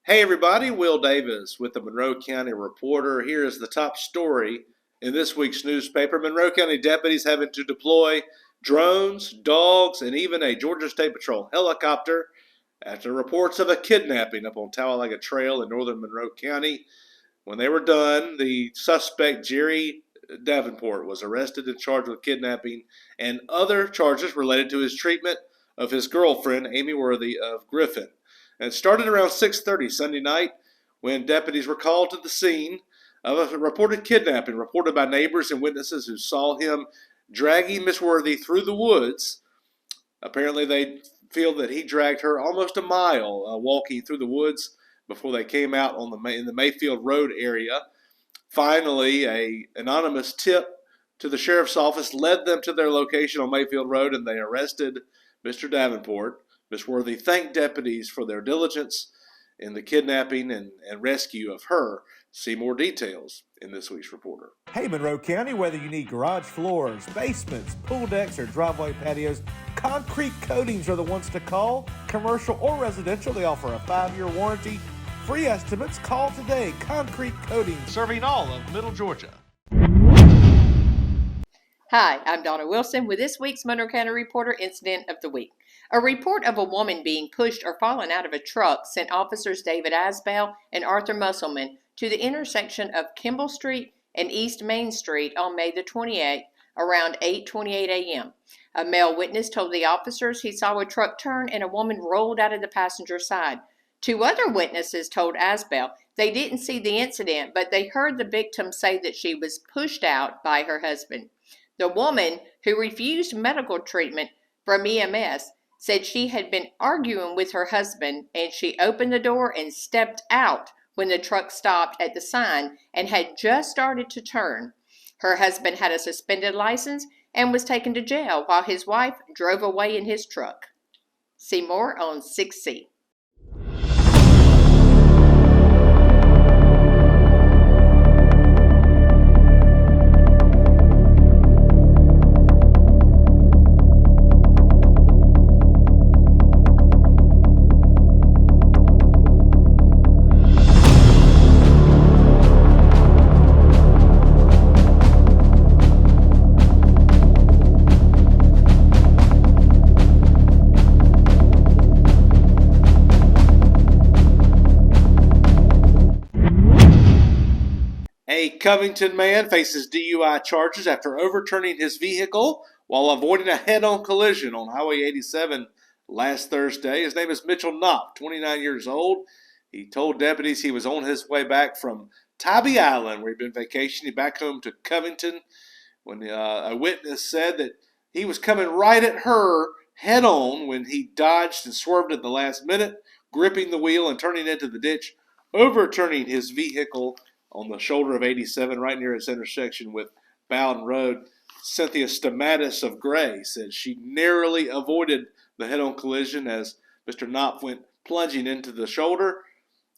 Hey everybody, Will Davis with the Monroe County Reporter. Here is the top story in this week's newspaper. Monroe County deputies having to deploy drones, dogs, and even a Georgia State Patrol helicopter after reports of a kidnapping up on Talladega Trail in northern Monroe County. When they were done, the suspect, Jerry Davenport, was arrested and charged with kidnapping and other charges related to his treatment of his girlfriend, Amy Worthy of Griffin. And it started around 6:30 Sunday night when deputies were called to the scene of a reported kidnapping, reported by neighbors and witnesses who saw him dragging Miss Worthy through the woods. Apparently, they feel that he dragged her almost a mile walking through the woods before they came out in the Mayfield Road area. Finally, an anonymous tip to the sheriff's office led them to their location on Mayfield Road, and they arrested Mr. Davenport. Miss Worthy thanked deputies for their diligence in the kidnapping and rescue of her. See more details in this week's Reporter. Hey Monroe County, whether you need garage floors, basements, pool decks, or driveway patios, Concrete Coatings are the ones to call. Commercial or residential, they offer a 5-year warranty. Free estimates, call today. Concrete Coatings, serving all of Middle Georgia. Hi, I'm Donna Wilson with this week's Monroe County Reporter Incident of the Week. A report of a woman being pushed or fallen out of a truck sent officers David Asbell and Arthur Musselman to the intersection of Kimball Street and East Main Street on May the 28th around 8:28 a.m. A male witness told the officers he saw a truck turn and a woman rolled out of the passenger side. 2 other witnesses told Asbell they didn't see the incident, but they heard the victim say that she was pushed out by her husband. The woman, who refused medical treatment from EMS, said she had been arguing with her husband and she opened the door and stepped out when the truck stopped at the sign and had just started to turn. Her husband had a suspended license and was taken to jail while his wife drove away in his truck. See more on 6C. A Covington man faces DUI charges after overturning his vehicle while avoiding a head-on collision on Highway 87 last Thursday. His name is Mitchell Knopp, 29 years old. He told deputies he was on his way back from Tybee Island, where he'd been vacationing, back home to Covington, when a witness said that he was coming right at her head-on when he dodged and swerved at the last minute, gripping the wheel and turning into the ditch, overturning his vehicle on the shoulder of 87 right near its intersection with Bowden Road. Cynthia Stamatis of Gray said she narrowly avoided the head-on collision as Mr. Knopp went plunging into the shoulder.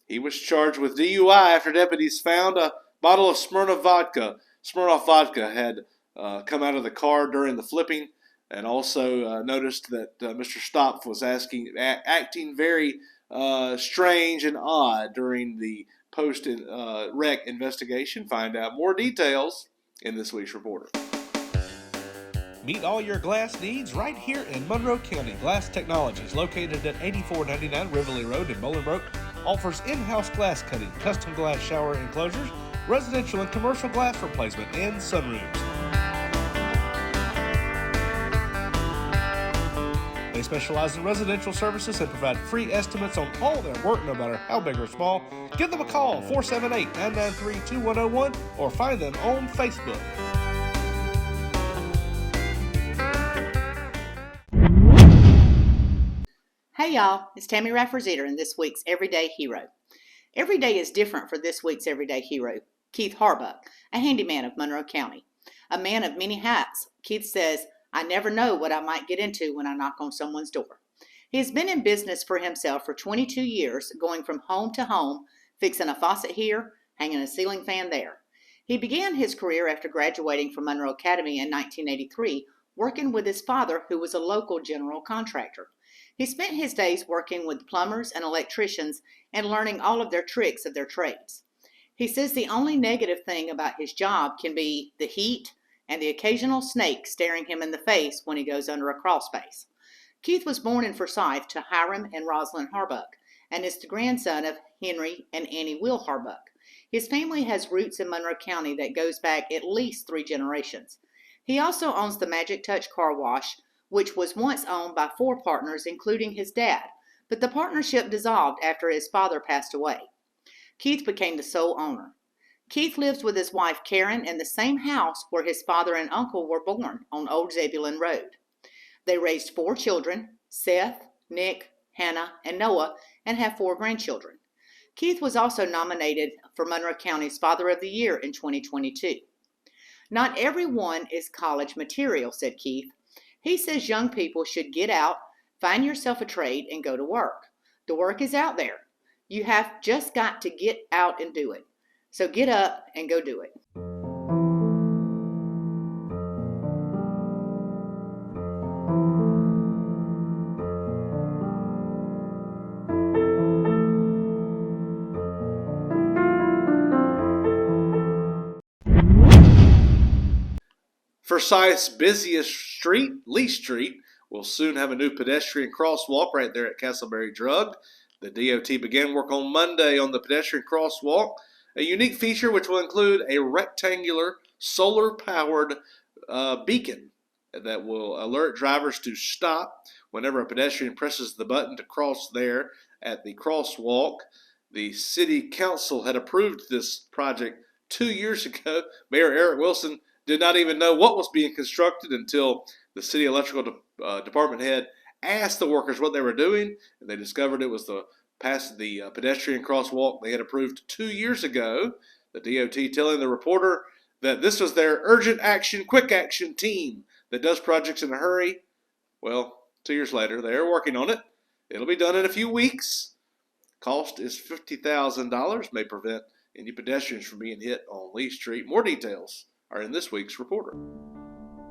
He was charged with DUI after deputies found a bottle of Smirnoff vodka. Smirnoff vodka had come out of the car during the flipping, and also noticed that Mr. Stopp was acting very strange and odd during the post-wreck investigation. Find out more details in this week's Reporter. Meet all your glass needs right here in Monroe County. Glass Technologies, located at 8499 Rivoli Road in Bolingbrook, offers in-house glass cutting, custom glass shower enclosures, residential and commercial glass replacement, and sunroofs. They specialize in residential services and provide free estimates on all their work, no matter how big or small. Give them a call, 478-993-2101, or find them on Facebook. Hey y'all, it's Tammy Raffers-Eater in this week's Everyday Hero. Every day is different for this week's Everyday Hero, Keith Harbuck, a handyman of Monroe County. A man of many hats, Keith says, I never know what I might get into when I knock on someone's door. He has been in business for himself for 22 years, going from home to home, fixing a faucet here, hanging a ceiling fan there. He began his career after graduating from Monroe Academy in 1983, working with his father, who was a local general contractor. He spent his days working with plumbers and electricians and learning all of their tricks of their trades. He says the only negative thing about his job can be the heat and the occasional snake staring him in the face when he goes under a crawl space. Keith was born in Forsyth to Hiram and Rosalind Harbuck, and is the grandson of Henry and Annie Will Harbuck. His family has roots in Monroe County that goes back at least 3 generations. He also owns the Magic Touch Car Wash, which was once owned by 4 partners, including his dad, but the partnership dissolved after his father passed away. Keith became the sole owner. Keith lives with his wife Karen in the same house where his father and uncle were born, on Old Zebulon Road. They raised 4 children, Seth, Nick, Hannah, and Noah, and have 4 grandchildren. Keith was also nominated for Monroe County's Father of the Year in 2022. Not everyone is college material, said Keith. He says young people should get out, find yourself a trade, and go to work. The work is out there. You have just got to get out and do it. So get up and go do it. Forsyth's busiest street, Lee Street, will soon have a new pedestrian crosswalk right there at Castleberry Drug. The DOT began work on Monday on the pedestrian crosswalk, a unique feature which will include a rectangular solar-powered beacon that will alert drivers to stop whenever a pedestrian presses the button to cross there at the crosswalk. The City Council had approved this project 2 years ago. Mayor Eric Wilson did not even know what was being constructed until the city electrical department head asked the workers what they were doing, and they discovered it was the pedestrian crosswalk they had approved 2 years ago. The DOT telling the reporter that this was their urgent action, quick action team that does projects in a hurry. Well, 2 years later, they're working on it. It'll be done in a few weeks. Cost is $50,000, may prevent any pedestrians from being hit on Lee Street. More details are in this week's reporter.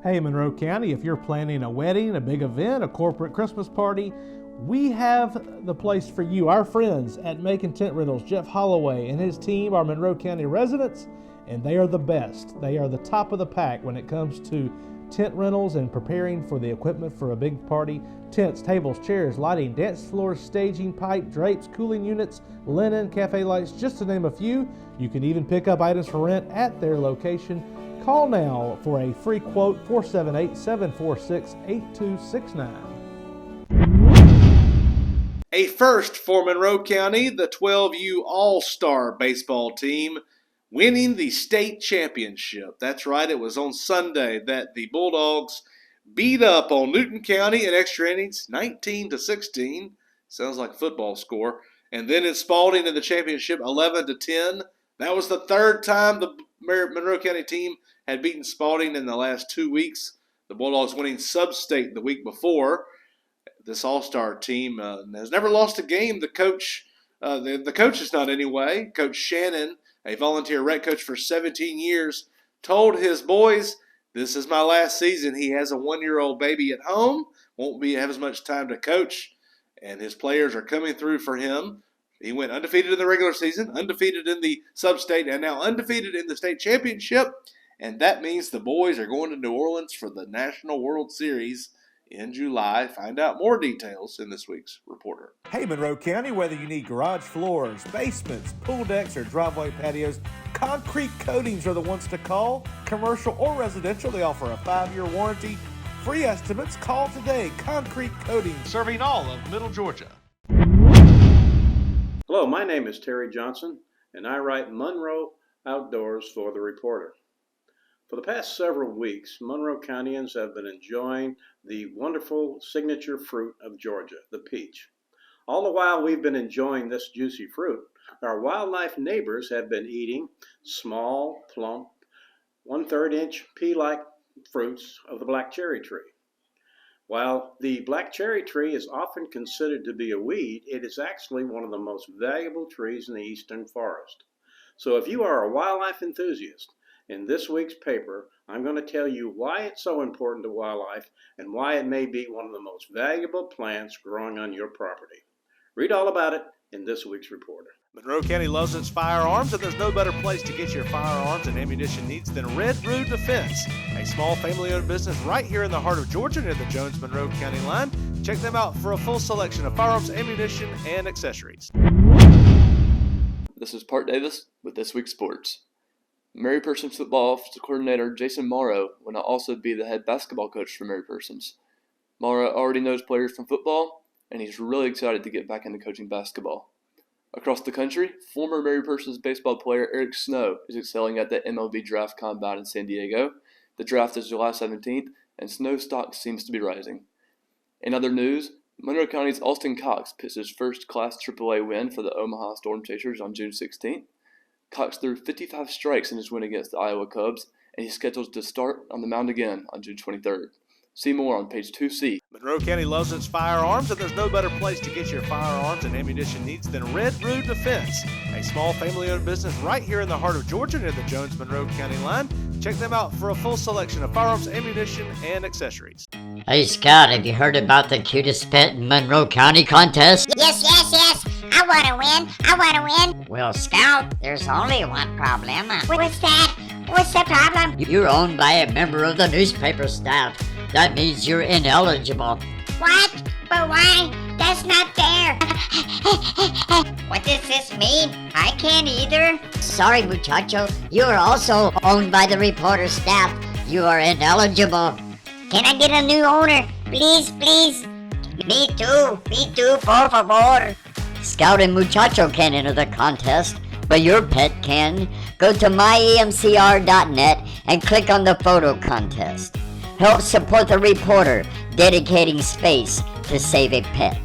Hey Monroe County, if you're planning a wedding, a big event, a corporate Christmas party, we have the place for you. Our friends at Macon Tent Rentals, Jeff Holloway and his team are Monroe County residents, and they are the best. They are the top of the pack when it comes to tent rentals and preparing for the equipment for a big party. Tents, tables, chairs, lighting, dance floors, staging, pipe, drapes, cooling units, linen, cafe lights, just to name a few. You can even pick up items for rent at their location. Call now for a free quote, 478-746-8269. A first for Monroe County, the 12U All-Star baseball team winning the state championship. That's right, it was on Sunday that the Bulldogs beat up on Newton County in extra innings, 19-16. Sounds like a football score. And then in Spalding in the championship, 11-10. That was the 3rd time the Monroe County team had beaten Spalding in the last 2 weeks. The Bulldogs winning sub-state the week before. This all-star team has never lost a game. The coach is not anyway. Coach Shannon, a volunteer rec coach for 17 years, told his boys, "This is my last season." He has a 1-year-old baby at home, won't have as much time to coach, and his players are coming through for him. He went undefeated in the regular season, undefeated in the sub-state, and now undefeated in the state championship. And that means the boys are going to New Orleans for the National World Series in July. Find out more details in this week's reporter. Hey Monroe County, whether you need garage floors, basements, pool decks, or driveway patios, concrete coatings are the ones to call. Commercial or residential, they offer a 5-year warranty. Free estimates, call today. Concrete Coatings, serving all of Middle Georgia. Hello, my name is Terry Johnson, and I write Monroe Outdoors for the Reporter. For the past several weeks, Monroe Countyans have been enjoying the wonderful signature fruit of Georgia, the peach. All the while we've been enjoying this juicy fruit, our wildlife neighbors have been eating small, plump, 1/3 inch pea-like fruits of the black cherry tree. While the black cherry tree is often considered to be a weed, it is actually one of the most valuable trees in the eastern forest. So if you are a wildlife enthusiast, in this week's paper, I'm going to tell you why it's so important to wildlife and why it may be one of the most valuable plants growing on your property. Read all about it in this week's Reporter. Monroe County loves its firearms, and there's no better place to get your firearms and ammunition needs than Red Root Defense, a small family-owned business right here in the heart of Georgia near the Jones-Monroe County line. Check them out for a full selection of firearms, ammunition, and accessories. This is Part Davis with This Week's Sports. Mary Persons football offensive coordinator Jason Morrow will now also be the head basketball coach for Mary Persons. Morrow already knows players from football, and he's really excited to get back into coaching basketball. Across the country, former Mary Persons baseball player Eric Snow is excelling at the MLB Draft Combine in San Diego. The draft is July 17th, and Snow's stock seems to be rising. In other news, Monroe County's Austin Cox pitched his first Class AAA win for the Omaha Storm Chasers on June 16th. Cox threw 55 strikes in his win against the Iowa Cubs, and he's scheduled to start on the mound again on June 23rd. See more on page 2C. Monroe County loves its firearms, and there's no better place to get your firearms and ammunition needs than Red Root Defense, a small family-owned business right here in the heart of Georgia near the Jones-Monroe County line. Check them out for a full selection of firearms, ammunition, and accessories. Hey Scout, have you heard about the cutest pet in Monroe County contest? Yes. I wanna win. Well, Scout, there's only one problem. What's that? What's the problem? You're owned by a member of the newspaper staff. That means you're ineligible. What? But why? That's not fair. What does this mean? I can't either. Sorry, muchacho. You are also owned by the reporter staff. You are ineligible. Can I get a new owner? Please. Me too, por favor. Scout and Muchacho can enter the contest, but your pet can. Go to myemcr.net and click on the photo contest. Help support the reporter, dedicating space to save a pet.